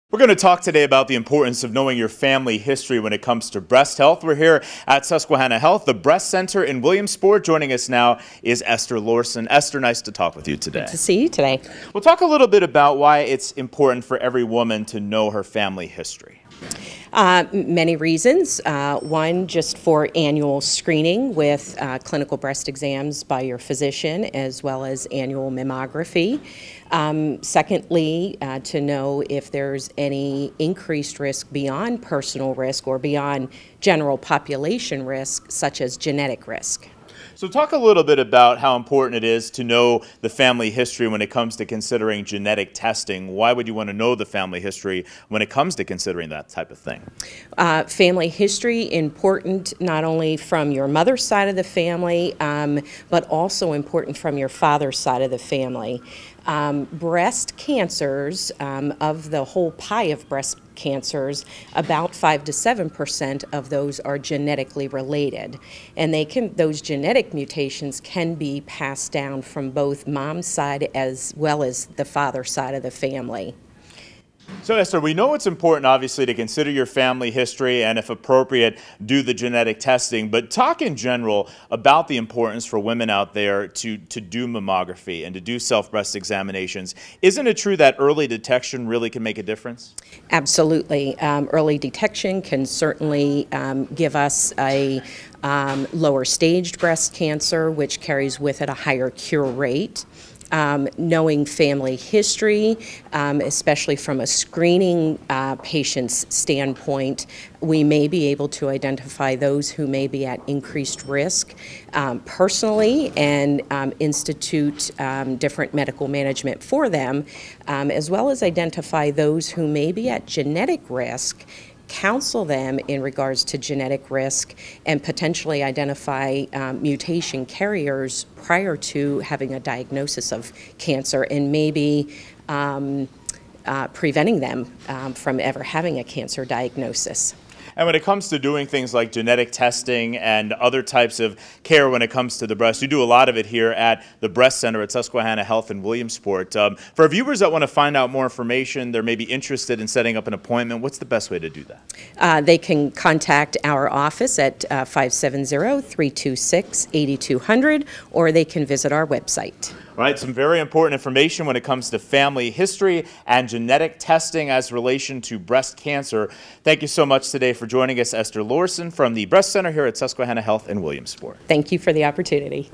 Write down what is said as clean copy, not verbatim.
We're going to talk today about the importance of knowing your family history when it comes to breast health. We're here at Susquehanna Health, the breast center in Williamsport. Joining us now is Esther Lorson. Esther, nice to talk with you today. Good to see you today. We'll talk a little bit about why it's important for every woman to know her family history. Many reasons. One, just for annual screening with clinical breast exams by your physician, as well as annual mammography. Secondly, to know if there's any increased risk beyond personal risk or beyond general population risk, such as genetic risk. So talk a little bit about how important it is to know the family history when it comes to considering genetic testing. Why would you want to know the family history when it comes to considering that type of thing? Family history, important not only from your mother's side of the family, but also important from your father's side of the family. Breast cancers, of the whole pie of breast cancers, about 5 to 7% of those are genetically related, and those genetic mutations can be passed down from both mom's side as well as the father's side of the family. So Esther, we know it's important obviously to consider your family history and, if appropriate, do the genetic testing, but talk in general about the importance for women out there to do mammography and to do self-breast examinations. Isn't it true that early detection really can make a difference? Absolutely. Early detection can certainly give us a lower staged breast cancer, which carries with it a higher cure rate. Knowing family history, especially from a screening patient's standpoint, we may be able to identify those who may be at increased risk personally and institute different medical management for them, as well as identify those who may be at genetic risk, counsel them in regards to genetic risk, and potentially identify mutation carriers prior to having a diagnosis of cancer, and maybe preventing them from ever having a cancer diagnosis. And when it comes to doing things like genetic testing and other types of care when it comes to the breast, you do a lot of it here at the breast center at Susquehanna Health in Williamsport. For our viewers that want to find out more information, they're maybe interested in setting up an appointment, what's the best way to do that? They can contact our office at 570-326-8200, or they can visit our website. All right, some very important information when it comes to family history and genetic testing as relation to breast cancer. Thank you so much today for joining us, Esther Lorson from the Breast Center here at Susquehanna Health in Williamsport. Thank you for the opportunity.